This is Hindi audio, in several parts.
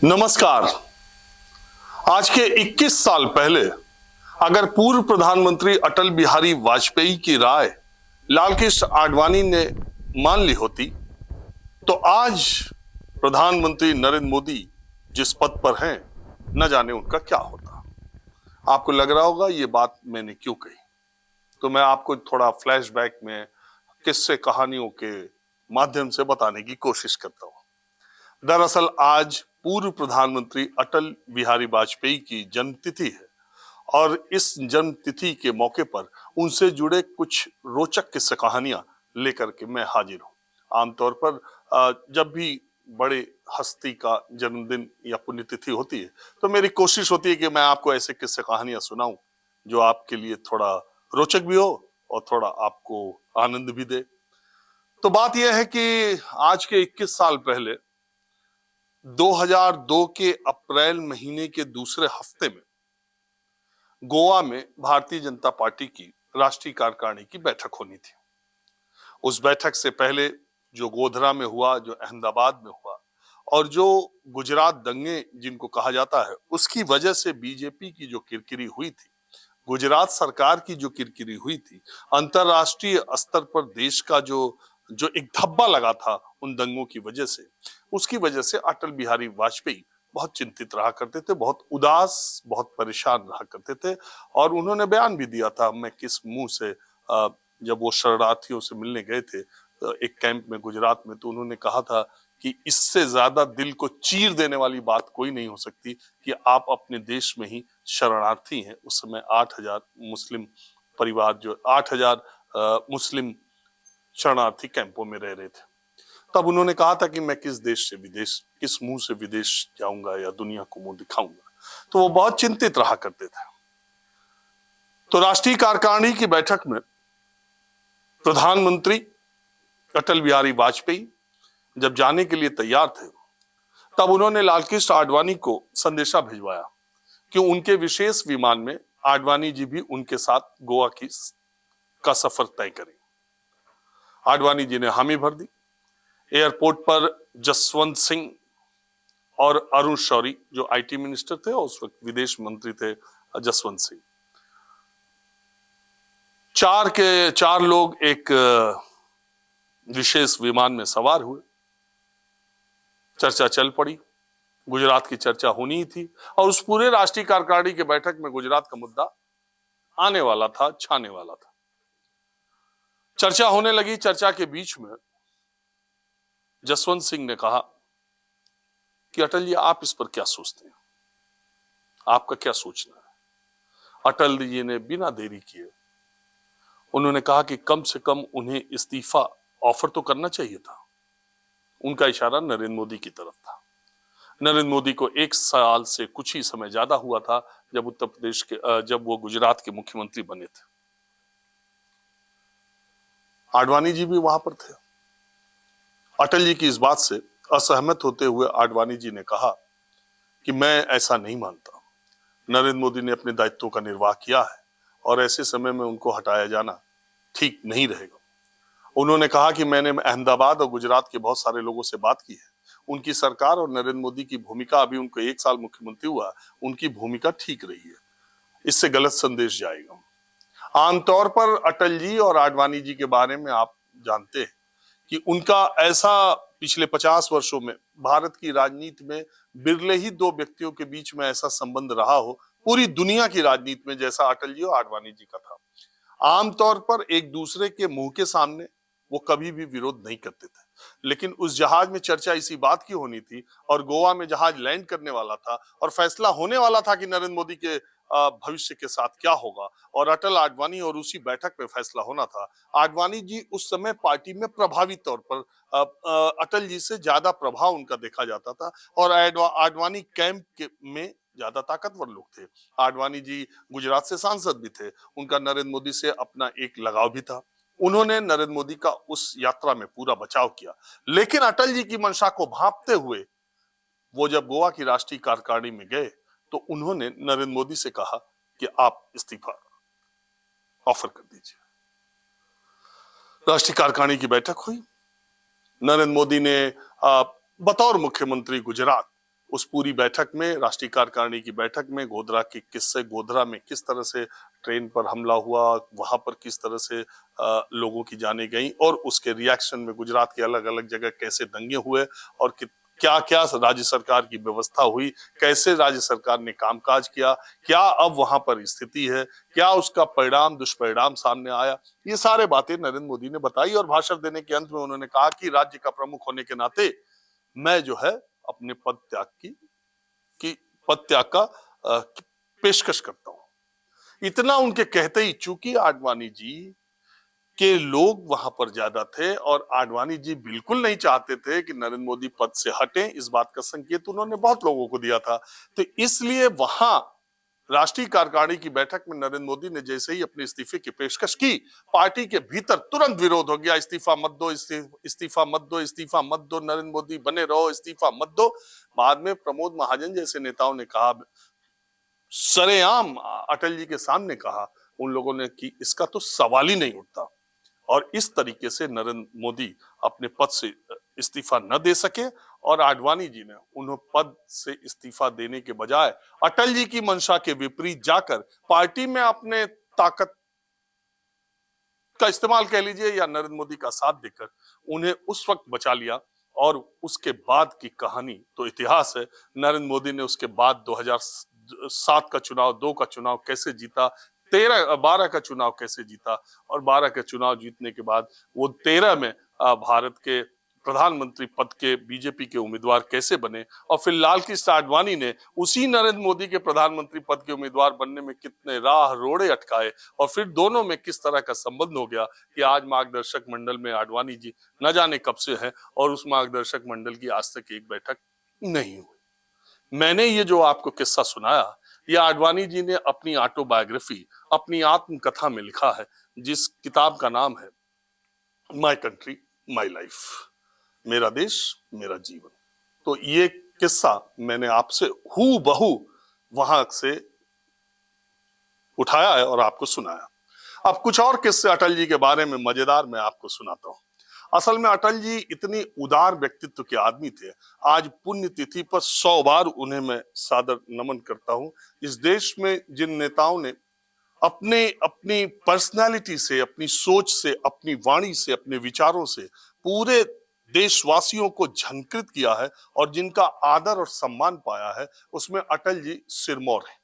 नमस्कार। आज के 21 साल पहले अगर पूर्व प्रधानमंत्री अटल बिहारी वाजपेयी की राय लाल कृष्ण आडवाणी ने मान ली होती तो आज प्रधानमंत्री नरेंद्र मोदी जिस पद पर हैं न जाने उनका क्या होता। आपको लग रहा होगा ये बात मैंने क्यों कही, तो मैं आपको थोड़ा फ्लैशबैक में किस्से कहानियों के माध्यम से बताने की कोशिश करता हूं। दरअसल आज पूर्व प्रधानमंत्री अटल बिहारी वाजपेयी की जन्मतिथि है और इस जन्मतिथि के मौके पर उनसे जुड़े कुछ रोचक किस्से कहानियां लेकर के मैं हाजिर हूं। आमतौर पर जब भी बड़े हस्ती का जन्मदिन या पुण्यतिथि होती है तो मेरी कोशिश होती है कि मैं आपको ऐसे किस्से कहानियां सुनाऊं जो आपके लिए थोड़ा रोचक भी हो और थोड़ा आपको आनंद भी दे। तो बात यह है कि आज के 21 साल पहले 2002 के अप्रैल महीने के दूसरे हफ्ते में गोवा में भारतीय जनता पार्टी की राष्ट्रीय कार्यकारिणी की बैठक होनी थी। उस बैठक से पहले जो गोधरा में हुआ, जो अहमदाबाद में हुआ और जो गुजरात दंगे जिनको कहा जाता है, उसकी वजह से बीजेपी की जो किरकिरी हुई थी, गुजरात सरकार की जो किरकिरी हुई थी, अंतरराष्ट्रीय स्तर पर देश का जो एक धब्बा लगा था उन दंगों की वजह से, उसकी वजह से अटल बिहारी वाजपेयी बहुत चिंतित रहा करते थे, बहुत उदास, बहुत परेशान रहा करते थे। और उन्होंने बयान भी दिया था, मैं किस मुंह से, जब वो शरणार्थियों से मिलने गए थे एक कैंप में गुजरात में, तो उन्होंने कहा था कि इससे ज्यादा दिल को चीर देने वाली बात कोई नहीं हो सकती कि आप अपने देश में ही शरणार्थी हैं। उस समय 8,000 मुस्लिम परिवार, जो 8,000 मुस्लिम शरणार्थी कैंपों में रह रहे थे। तब उन्होंने कहा था कि मैं किस देश से विदेश, किस मुंह से विदेश जाऊंगा या दुनिया को मुंह दिखाऊंगा। तो वो बहुत चिंतित रहा करते थे। तो राष्ट्रीय कार्यकारिणी की बैठक में प्रधानमंत्री अटल बिहारी वाजपेयी जब जाने के लिए तैयार थे तब उन्होंने लाल कृष्ण आडवाणी को संदेशा भिजवाया कि उनके विशेष विमान में आडवाणी जी भी उनके साथ गोवा का सफर तय करें। आडवाणी जी ने हामी भर दी। एयरपोर्ट पर जसवंत सिंह और अरुण शौरी जो आईटी मिनिस्टर थे और उस वक्त विदेश मंत्री थे जसवंत सिंह, चार लोग एक विशेष विमान में सवार हुए। चर्चा चल पड़ी, गुजरात की चर्चा होनी ही थी और उस पूरे राष्ट्रीय कार्यकारिणी की बैठक में गुजरात का मुद्दा आने वाला था, छाने वाला था। चर्चा होने लगी। चर्चा के बीच में जसवंत सिंह ने कहा कि अटल जी, आप इस पर क्या सोचते हैं, आपका क्या सोचना है। अटल जी ने बिना देरी किए उन्होंने कहा कि कम से कम उन्हें इस्तीफा ऑफर तो करना चाहिए था। उनका इशारा नरेंद्र मोदी की तरफ था। नरेंद्र मोदी को 1 साल से कुछ ही समय ज्यादा हुआ था जब उत्तर प्रदेश के जब वो गुजरात के मुख्यमंत्री बने थे। आडवाणी जी भी वहां पर थे। अटल जी की इस बात से असहमत होते हुए आडवाणी जी ने कहा कि मैं ऐसा नहीं मानता। नरेंद्र मोदी ने अपने दायित्वों का निर्वाह किया है और ऐसे समय में उनको हटाया जाना ठीक नहीं रहेगा। उन्होंने कहा कि मैंने अहमदाबाद और गुजरात के बहुत सारे लोगों से बात की है। उनकी सरकार और नरेंद्र मोदी की भूमिका, अभी उनको 1 साल मुख्यमंत्री हुआ, उनकी भूमिका ठीक रही है, इससे गलत संदेश जाएगा। आमतौर पर अटल जी और आडवाणी जी के बारे में आप जानते हैं कि उनका ऐसा पिछले 50 वर्षों में भारत की राजनीति में बिरले ही 2 व्यक्तियों के बीच में ऐसा संबंध रहा हो पूरी दुनिया की राजनीति में जैसा अटल जी और आडवाणी जी का था। आमतौर पर एक दूसरे के मुंह के सामने वो कभी भी विरोध नहीं करते थे, लेकिन उस जहाज में चर्चा इसी बात की होनी थी और गोवा में जहाज लैंड करने वाला था और फैसला होने वाला था कि नरेंद्र मोदी के भविष्य के साथ क्या होगा और अटल आडवाणी और उसी बैठक में फैसला होना था। आडवाणी जी उस समय पार्टी में प्रभावी तौर पर अटल जी से ज्यादा प्रभाव उनका देखा जाता था और आडवाणी कैंप में ज्यादा ताकतवर लोग थे। आडवाणी जी गुजरात से सांसद भी थे, उनका नरेंद्र मोदी से अपना एक लगाव भी था। उन्होंने नरेंद्र मोदी का उस यात्रा में पूरा बचाव किया, लेकिन अटल जी की मंशा को भांपते हुए वो जब गोवा की राष्ट्रीय कार्यकारिणी में गए तो उन्होंने नरेंद्र मोदी से कहा कि आप इस्तीफा ऑफर कर दीजिए। राष्ट्रीय कार्यकारिणी की बैठक हुई। नरेंद्र मोदी ने बतौर मुख्यमंत्री गुजरात उस पूरी बैठक में, राष्ट्रीय कार्यकारिणी की बैठक में गोधरा के किस्से, गोधरा में किस तरह से ट्रेन पर हमला हुआ, वहां पर किस तरह से लोगों की जानें गई और उसके रिएक्शन में गुजरात के अलग अलग जगह कैसे दंगे हुए और क्या क्या राज्य सरकार की व्यवस्था हुई, कैसे राज्य सरकार ने कामकाज किया, क्या अब वहां पर स्थिति है, क्या उसका परिणाम दुष्परिणाम सामने आया, ये सारे बातें नरेंद्र मोदी ने बताई। और भाषण देने के अंत में उन्होंने कहा कि राज्य का प्रमुख होने के नाते मैं जो है अपने पद त्याग का पेशकश करता हूं। इतना उनके कहते ही, चूंकि आडवाणी जी के लोग वहां पर ज्यादा थे और आडवाणी जी बिल्कुल नहीं चाहते थे कि नरेंद्र मोदी पद से हटें, इस बात का संकेत उन्होंने बहुत लोगों को दिया था। तो इसलिए वहां राष्ट्रीय कार्यकारिणी की बैठक में नरेंद्र मोदी ने जैसे ही अपने इस्तीफे की पेशकश की, पार्टी के भीतर तुरंत विरोध हो गया, इस्तीफा मत दो, इस्तीफा मत दो, इस्तीफा मत दो, नरेंद्र मोदी बने रहो, इस्तीफा मत दो। बाद में प्रमोद महाजन जैसे नेताओं ने कहा, सरेआम अटल जी के सामने कहा उन लोगों ने कि इसका तो सवाल ही नहीं उठता। और इस तरीके से नरेंद्र मोदी अपने पद से इस्तीफा न दे सके और आडवाणी जी ने उन्हें पद से इस्तीफा देने के बजाय अटल जी की मंशा के विपरीत जाकर पार्टी में अपने ताकत का इस्तेमाल कह लीजिए या नरेंद्र मोदी का साथ देकर उन्हें उस वक्त बचा लिया। और उसके बाद की कहानी तो इतिहास है। नरेंद्र मोदी ने उसके बाद 2007 का चुनाव, 2 का चुनाव कैसे जीता, 12 का चुनाव कैसे जीता और 12 के चुनाव जीतने के बाद वो 13 में भारत के प्रधानमंत्री पद के बीजेपी के उम्मीदवार कैसे बने और फिर लाल कृष्ण आडवाणी ने उसी नरेंद्र मोदी के प्रधानमंत्री पद के उम्मीदवार बनने में कितने राह रोड़े अटकाए और फिर दोनों में किस तरह का संबंध हो गया कि आज मार्गदर्शक मंडल में आडवाणी जी न जाने कब से है और उस मार्गदर्शक मंडल की आज तक एक बैठक नहीं हुई। मैंने ये जो आपको किस्सा सुनाया, ये आडवाणी जी ने अपनी ऑटोबायोग्राफी, अपनी आत्मकथा में लिखा है, जिस किताब का नाम है माई कंट्री माई लाइफ, मेरा देश मेरा जीवन। तो ये किस्सा मैंने आपसे हूबहू वहां से उठाया है और आपको सुनाया। अब कुछ और किस्से अटल जी के बारे में मजेदार मैं आपको सुनाता हूं। असल में अटल जी इतनी उदार व्यक्तित्व के आदमी थे। आज पुण्य तिथि पर 100 बार उन्हें मैं सादर नमन करता हूं। इस देश में जिन नेताओं ने अपनी पर्सनालिटी से, अपनी सोच से, अपनी वाणी से, अपने विचारों से पूरे देशवासियों को झंकृत किया है और जिनका आदर और सम्मान पाया है, उसमें अटल जी सिरमौर है।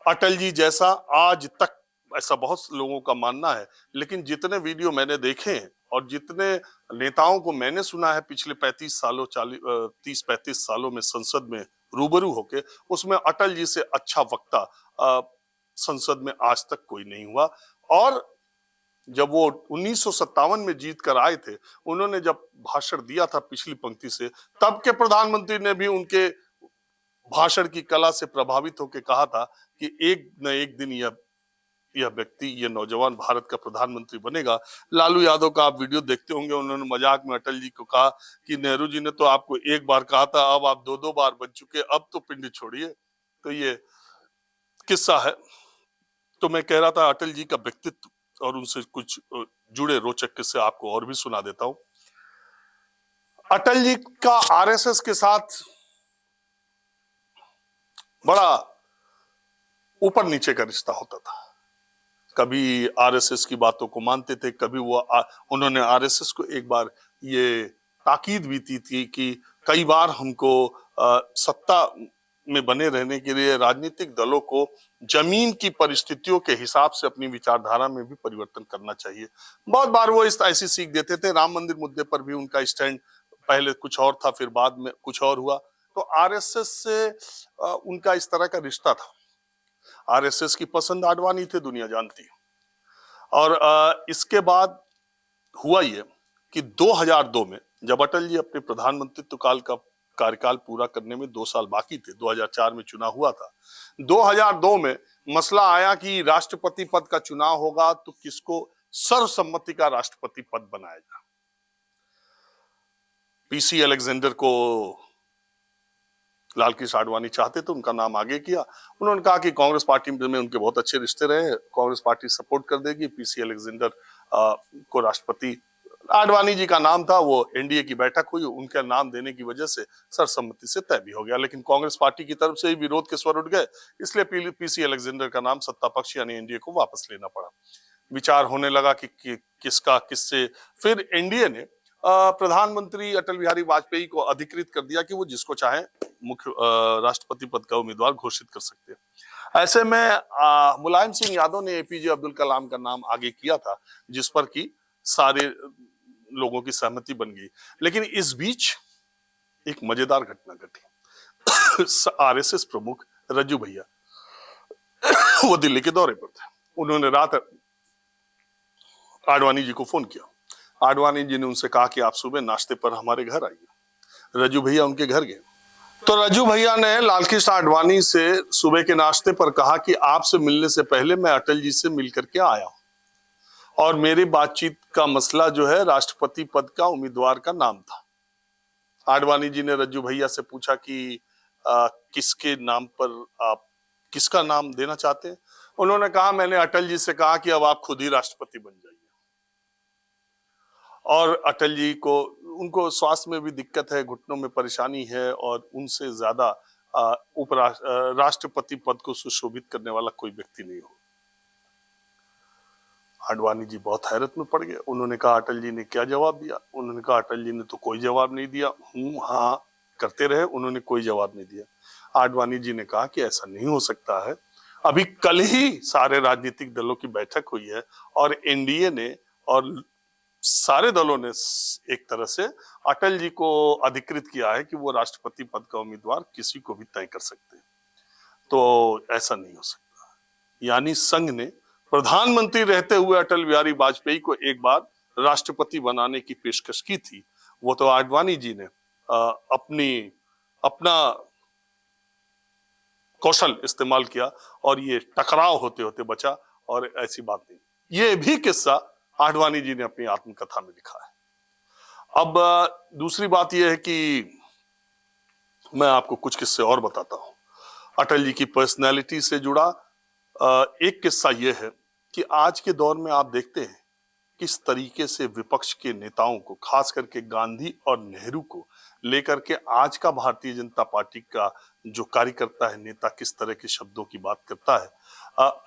अटल जी जैसा आज तक, ऐसा बहुत लोगों का मानना है, लेकिन जितने वीडियो मैंने देखे हैं और जितने नेताओं को मैंने सुना है पिछले 30-35 सालों में संसद में रूबरू होके, उसमें अटल जी से अच्छा वक्ता संसद में आज तक कोई नहीं हुआ। और जब वो 1957 में जीत कर आए थे, उन्होंने जब भाषण दिया था पिछली पंक्ति से, तब के प्रधानमंत्री ने भी उनके भाषण की कला से प्रभावित होकर कहा था कि एक न एक दिन यह व्यक्ति, ये नौजवान भारत का प्रधानमंत्री बनेगा। लालू यादव का आप वीडियो देखते होंगे, उन्होंने मजाक में अटल जी को कहा कि नेहरू जी ने तो आपको एक बार कहा था, अब आप 2-2 बार बन चुके, अब तो पिंड छोड़िए। तो ये किस्सा है। तो मैं कह रहा था अटल जी का व्यक्तित्व और उनसे कुछ जुड़े रोचक किस्से आपको और भी सुना देता हूं। अटल जी का आरएसएस के साथ बड़ा ऊपर नीचे का रिश्ता होता था। कभी आरएसएस की बातों को मानते थे, कभी उन्होंने आरएसएस को एक बार ये ताकीद भी दी थी कि कई बार हमको सत्ता में बने रहने के लिए राजनीतिक दलों को जमीन की परिस्थितियों के हिसाब से अपनी विचारधारा में भी परिवर्तन करना चाहिए। बहुत बार वो ऐसी सीख देते थे। राम मंदिर मुद्दे पर भी उनका स्टैंड पहले कुछ और था, फिर बाद में कुछ और हुआ। तो आरएसएस से उनका इस तरह का रिश्ता था। आरएसएस की पसंद आडवाणी थे, दुनिया जानती है। और इसके बाद हुआ ये कि 2002 में जब अटल जी अपने प्रधानमंत्रित्व काल का कार्यकाल पूरा करने में 2 साल बाकी थे, 2004 में चुनाव हुआ था। 2002 में मसला आया कि राष्ट्रपति पद का चुनाव होगा तो किसको सर्वसम्मति का राष्ट्रपति पद बनाएगा। पीसी अलेक्जेंडर को लाल कृष्ण आडवाणी चाहते थे, उनका नाम आगे किया। उन्होंने कहा कि कांग्रेस पार्टी में उनके बहुत अच्छे रिश्ते रहे, कांग्रेस पार्टी सपोर्ट कर देगी, पीसी अलेक्जेंडर को राष्ट्रपति आडवाणी जी का नाम था, वो एनडीए की बैठक हुई, उनका नाम देने की वजह से सर्वसम्मति से तय भी हो गया। लेकिन कांग्रेस पार्टी की तरफ से ही विरोध के स्वर उठ गए, इसलिए पीसी अलेक्जेंडर का नाम सत्ता पक्ष यानी एनडीए को वापस लेना पड़ा। विचार होने लगा कि किसका किससे। फिर एनडीए ने प्रधानमंत्री अटल बिहारी वाजपेयी को अधिकृत कर दिया कि वो जिसको चाहे मुख्य राष्ट्रपति पद का उम्मीदवार घोषित कर सकते हैं। ऐसे में मुलायम सिंह यादव ने एपीजे अब्दुल कलाम का नाम आगे किया था, जिस पर कि सारे लोगों की सहमति बन गई। लेकिन इस बीच एक मजेदार घटना घटी। आरएसएस प्रमुख रज्जू भैया वो दिल्ली के दौरे पर थे। उन्होंने रात आडवाणी जी को फोन किया। आडवाणी जी ने उनसे कहा कि आप सुबह नाश्ते पर हमारे घर आइए। रज्जू भैया उनके घर गए तो रज्जू भैया ने लालकृष्ण आडवाणी से सुबह के नाश्ते पर कहा कि आपसे मिलने से पहले मैं अटल जी से मिल करके आया हूं और मेरी बातचीत का मसला जो है राष्ट्रपति पद का उम्मीदवार का नाम था। आडवाणी जी ने रज्जू भैया से पूछा कि किसके नाम पर आप किसका नाम देना चाहते हैं। उन्होंने कहा मैंने अटल जी से कहा कि अब आप खुद ही राष्ट्रपति बन जाइए। और अटल जी को उनको स्वास्थ्य में भी दिक्कत है, घुटनों में परेशानी है और उनसे ज्यादा राष्ट्रपति पद को सुशोभित करने वाला कोई व्यक्ति नहीं हो। आडवाणी जी बहुत हैरत में पड़ गए। उन्होंने कहा अटल जी ने क्या जवाब दिया। उन्होंने कहा अटल जी ने तो कोई जवाब नहीं दिया, हाँ करते रहे, उन्होंने कोई जवाब नहीं दिया। आडवाणी जी ने कहा कि ऐसा नहीं हो सकता है, अभी कल ही सारे राजनीतिक दलों की बैठक हुई है और एनडीए ने और सारे दलों ने एक तरह से अटल जी को अधिकृत किया है कि वो राष्ट्रपति पद का उम्मीदवार किसी को भी तय कर सकते हैं। तो ऐसा नहीं हो सकता। यानी संघ ने प्रधानमंत्री रहते हुए अटल बिहारी वाजपेयी को एक बार राष्ट्रपति बनाने की पेशकश की थी। वो तो आडवाणी जी ने अपना कौशल इस्तेमाल किया और ये टकराव होते होते बचा। और ऐसी बात नहीं, ये भी किस्सा आडवाणी जी ने अपनी आत्मकथा में लिखा है। अब दूसरी बात यह है कि मैं आपको कुछ किस्से और बताता हूं। अटल जी की पर्सनैलिटी से जुड़ा एक किस्सा यह है कि आज के दौर में आप देखते हैं किस तरीके से विपक्ष के नेताओं को, खास करके गांधी और नेहरू को लेकर के आज का भारतीय जनता पार्टी का जो कार्यकर्ता है, नेता, किस तरह के शब्दों की बात करता है।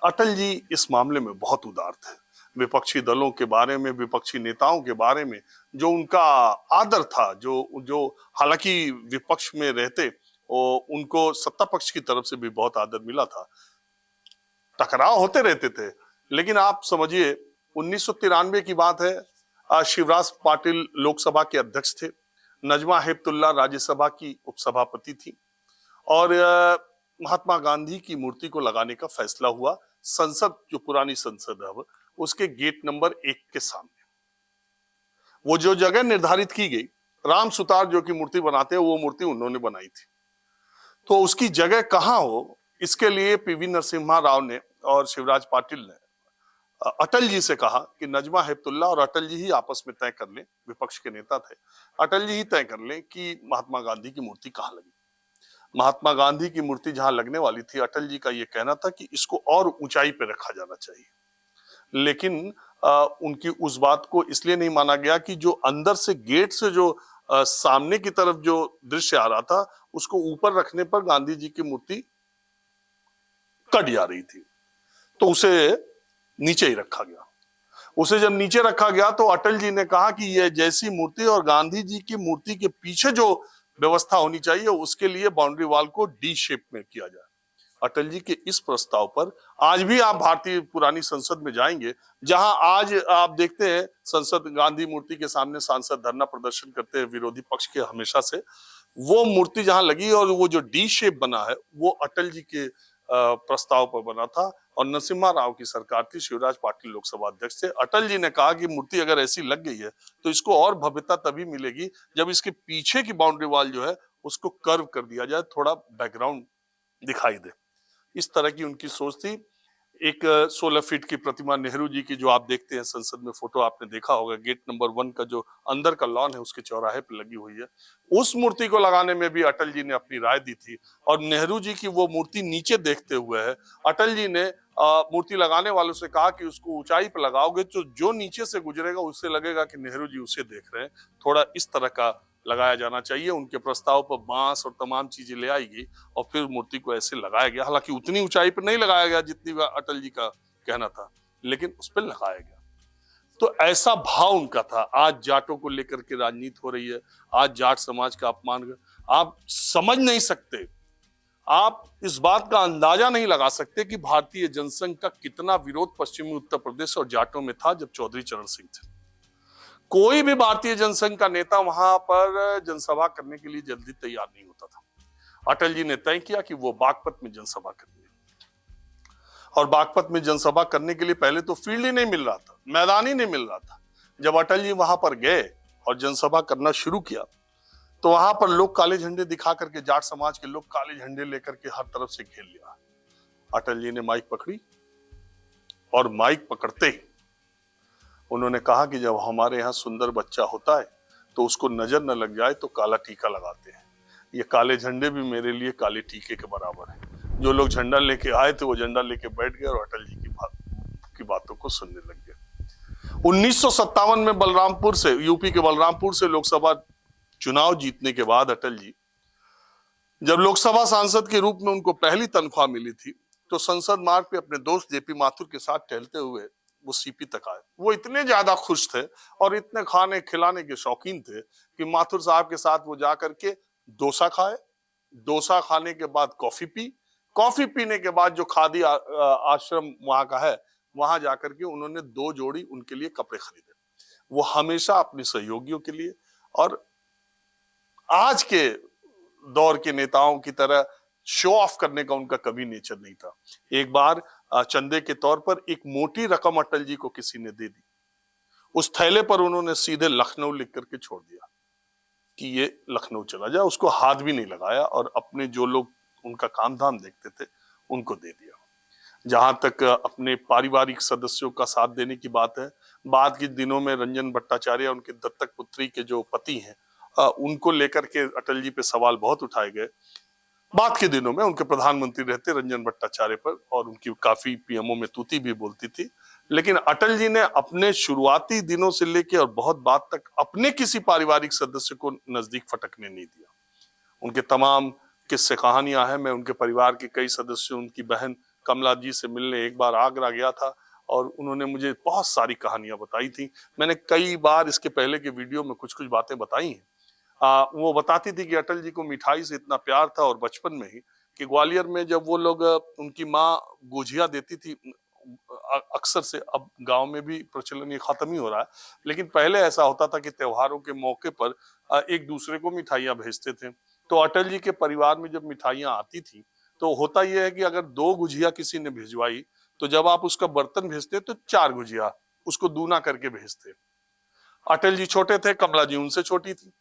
अटल जी इस मामले में बहुत उदार थे। विपक्षी दलों के बारे में, विपक्षी नेताओं के बारे में जो उनका आदर था, जो हालांकि विपक्ष में रहते उनको सत्ता पक्ष की तरफ से भी बहुत आदर मिला था। टकराव होते रहते थे, लेकिन आप समझिए 1993 की बात है। शिवराज पाटिल लोकसभा के अध्यक्ष थे, नजमा हेपतुल्ला राज्यसभा की उपसभापति थी और महात्मा गांधी की मूर्ति को लगाने का फैसला हुआ संसद, जो पुरानी संसद है, उसके गेट नंबर 1 के सामने। वो जो जगह निर्धारित की गई, राम सुतार जो की मूर्ति बनाते हैं, वो मूर्ति उन्होंने बनाई थी। तो उसकी जगह कहां हो, इसके लिए पीवी नरसिम्हा राव ने और शिवराज पाटिल ने अटल जी से कहा कि नजमा हेपतुल्ला और अटल जी ही आपस में तय कर लें, विपक्ष के नेता थे, अटल जी ही तय कर लें कि महात्मा गांधी की मूर्ति कहां लगी। महात्मा गांधी की मूर्ति जहां लगने वाली थी, अटल जी का यह कहना था कि इसको और ऊंचाई पे रखा जाना चाहिए। लेकिन उनकी उस बात को इसलिए नहीं माना गया कि जो अंदर से गेट से जो सामने की तरफ जो दृश्य आ रहा था, उसको ऊपर रखने पर गांधी जी की मूर्ति कट जा रही थी, तो उसे नीचे ही रखा गया। उसे जब नीचे रखा गया तो अटल जी ने कहा कि यह जैसी मूर्ति और गांधी जी की मूर्ति के पीछे जो व्यवस्था होनी चाहिए, उसके लिए बाउंड्री वॉल को डी शेप में किया जाए। अटल जी के इस प्रस्ताव पर आज भी आप भारतीय पुरानी संसद में जाएंगे, जहां आज आप देखते हैं संसद गांधी मूर्ति के सामने सांसद धरना प्रदर्शन करते हैं विरोधी पक्ष के हमेशा से, वो मूर्ति जहां लगी और वो जो डी शेप बना है, वो अटल जी के प्रस्ताव पर बना था और नरसिम्हा राव की सरकार थी, शिवराज पाटिल लोकसभा अध्यक्ष थे। अटल जी ने कहा कि मूर्ति अगर ऐसी लग गई है तो इसको और भव्यता तभी मिलेगी जब इसके पीछे की बाउंड्री वॉल जो है उसको कर्व कर दिया जाए, थोड़ा बैकग्राउंड दिखाई दे। इस तरह की उनकी सोच थी। एक 16 फीट की प्रतिमा नेहरू जी की जो आप देखते हैं संसद में, फोटो आपने देखा होगा, गेट नंबर 1 का जो अंदर का लॉन है उसके चौराहे पे लगी हुई है, उस मूर्ति को लगाने में भी अटल जी ने अपनी राय दी थी। और नेहरू जी की वो मूर्ति नीचे देखते हुए है, अटल जी ने मूर्ति लगाने वालों से कहा कि उसको ऊंचाई पर लगाओगे तो जो नीचे से गुजरेगा उससे लगेगा कि नेहरू जी उसे देख रहे हैं, थोड़ा इस तरह का लगाया जाना चाहिए। उनके प्रस्ताव पर बांस और तमाम चीजें ले आई गई और फिर मूर्ति को ऐसे लगाया गया। हालांकि उतनी ऊंचाई पर नहीं लगाया गया जितनी अटल जी का कहना था, लेकिन उस पर लगाया गया। तो ऐसा भाव उनका था। आज जाटों को लेकर के राजनीति हो रही है, आज जाट समाज का अपमान, आप समझ नहीं सकते, आप इस बात का अंदाजा नहीं लगा सकते कि भारतीय जनसंघ का कितना विरोध पश्चिमी उत्तर प्रदेश और जाटों में था जब चौधरी चरण सिंह थे। कोई भी भारतीय जनसंघ का नेता वहां पर जनसभा करने के लिए जल्दी तैयार नहीं होता था। अटल जी ने तय किया कि वो बागपत में जनसभा करेंगे, और बागपत में जनसभा करने के लिए पहले तो फील्ड ही नहीं मिल रहा था, मैदान ही नहीं मिल रहा था। जब अटल जी वहां पर गए और जनसभा करना शुरू किया तो वहां पर लोग काले झंडे दिखा करके, जाट समाज के लोग काले झंडे लेकर के हर तरफ से घेर लिया। अटल जी ने माइक पकड़ी और माइक पकड़ते ही उन्होंने कहा कि जब हमारे यहाँ सुंदर बच्चा होता है तो उसको नजर न लग जाए तो काला टीका लगाते हैं। ये काले झंडे भी मेरे लिए काले टीके के बराबर है। जो लोग झंडा लेके आए थे वो झंडा लेके बैठ गए और अटल जी की बातों को सुनने लग गए। 1957 में बलरामपुर से, यूपी के बलरामपुर से लोकसभा चुनाव जीतने के बाद अटल जी जब लोकसभा सांसद के रूप में उनको पहली तनख्वाह मिली थी तो संसद मार्ग पे अपने दोस्त जेपी माथुर के साथ टहलते हुए वो सीपी तक आए। वो इतने ज्यादा खुश थे और इतने खाने खिलाने के शौकीन थे कि माथुर साहब के साथ वो जाकर के डोसा खाए, डोसा खाने के बाद कॉफी पी, कॉफी पीने के बाद जो खादी आश्रम वहां का है वहां जाकर के उन्होंने 2 जोड़ी उनके लिए कपड़े खरीदे। वो हमेशा अपने सहयोगियों के लिए, और आज के दौर के नेताओं की तरह शो ऑफ करने का उनका कभी नेचर नहीं था। एक बार चंदे के तौर पर एक मोटी रकम अटल जी को किसी ने दे दी। उस थैले पर उन्होंने सीधे लखनऊ लिख करके छोड़ दिया कि ये लखनऊ चला जाए, उसको हाथ भी नहीं लगाया और अपने जो लोग उनका काम धाम देखते थे उनको दे दिया। जहां तक अपने पारिवारिक सदस्यों का साथ देने की बात है, बाद के दिनों में रंजन भट्टाचार्य उनके दत्तक पुत्री के जो पति हैं उनको लेकर के अटल जी पे सवाल बहुत उठाए गए। बाद के दिनों में उनके प्रधानमंत्री रहते रंजन भट्टाचार्य पर, और उनकी काफी पीएमओ में तूती भी बोलती थी। लेकिन अटल जी ने अपने शुरुआती दिनों से लेकर और बहुत बाद तक अपने किसी पारिवारिक सदस्य को नजदीक फटकने नहीं दिया। उनके तमाम किस्से कहानियां हैं। मैं उनके परिवार के कई सदस्यों, उनकी बहन कमला जी से मिलने एक बार आगरा गया था और उन्होंने मुझे बहुत सारी कहानियां बताई थी। मैंने कई बार इसके पहले के वीडियो में कुछ कुछ बातें बताई हैं। वो बताती थी कि अटल जी को मिठाई से इतना प्यार था और बचपन में ही कि ग्वालियर में जब वो लोग, उनकी माँ गुजिया देती थी अक्सर से, अब गांव में भी प्रचलन ये खत्म ही हो रहा है, लेकिन पहले ऐसा होता था कि त्योहारों के मौके पर एक दूसरे को मिठाइयां भेजते थे। तो अटल जी के परिवार में जब मिठाइयां आती थी तो होता यह है कि अगर 2 गुजिया किसी ने भिजवाई तो जब आप उसका बर्तन भेजते तो 4 गुजिया उसको दूना करके भेजते। अटल जी छोटे थे, कमला जी उनसे छोटी थी।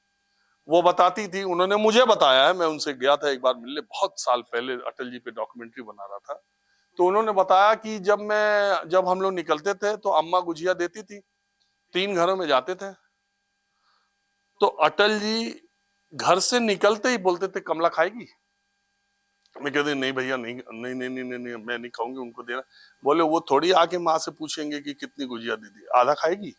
वो बताती थी, उन्होंने मुझे बताया है, मैं उनसे गया था एक बार मिलने, बहुत साल पहले अटल जी पे डॉक्यूमेंट्री बना रहा था। तो उन्होंने बताया कि जब हम लोग निकलते थे तो अम्मा गुजिया देती थी, 3 घरों में जाते थे तो अटल जी घर से निकलते ही बोलते थे कमला खाएगी। मैं कहते नहीं भैया, नहीं नहीं नहीं नहीं नहीं, मैं नहीं खाऊंगी, उनको देना। बोले वो थोड़ी आके माँ से पूछेंगे कि कितनी गुजिया दे दी, आधा खाएगी।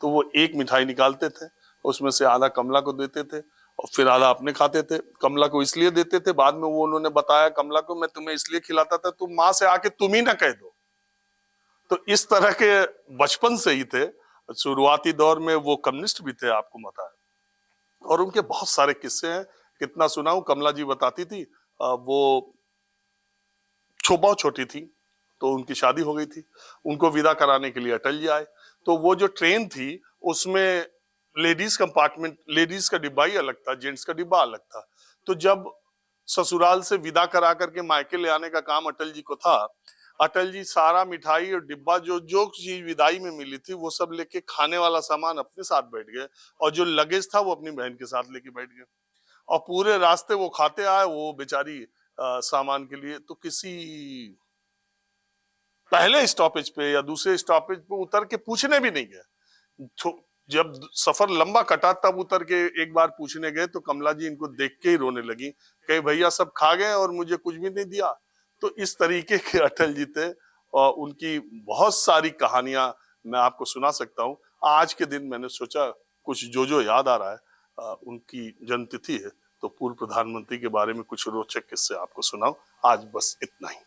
तो वो एक मिठाई निकालते थे, उसमें से आधा कमला को देते थे और फिर आधा अपने खाते थे। कमला को इसलिए देते थे, बाद में वो उन्होंने बताया कमला को, मैं तुम्हें इसलिए खिलाता था तुम माँ से आके तुम ही ना कह दो। तो इस तरह के बचपन से ही थे। शुरुआती दौर में वो कम्युनिस्ट भी थे, आपको पता है, और उनके बहुत सारे किस्से हैं। कितना सुनाऊं। कमला जी बताती थी, वो बहुत छोटी थी तो उनकी शादी हो गई थी, उनको विदा कराने के लिए अटल जी आए। तो वो जो ट्रेन थी उसमें लेडीज कंपार्टमेंट, लेडीज का डिब्बा ही अलग था, जेंट्स का डिब्बा अलग था। तो जब ससुराल से विदा करा करके मायके ले आने का काम अटल जी को था, अटल जी सारा मिठाई और डिब्बा जो जो चीज विदाई में मिली थी वो सब लेके, खाने वाला सामान अपने साथ बैठ गए और जो लगेज था वो अपनी बहन के साथ लेके बैठ गए और पूरे रास्ते वो खाते आए। वो बेचारी सामान के लिए तो किसी पहले स्टॉपेज पे या दूसरे स्टॉपेज पे उतर के पूछने भी नहीं गए। जब सफर लंबा कटा तब उतर के एक बार पूछने गए तो कमला जी इनको देख के ही रोने लगी, कहे भैया सब खा गए और मुझे कुछ भी नहीं दिया। तो इस तरीके के अटल जी थे उनकी बहुत सारी कहानियां मैं आपको सुना सकता हूं। आज के दिन मैंने सोचा कुछ जो याद आ रहा है, उनकी जन्मतिथि है तो पूर्व प्रधानमंत्री के बारे में कुछ रोचक किस्से आपको सुनाऊं। आज बस इतना ही।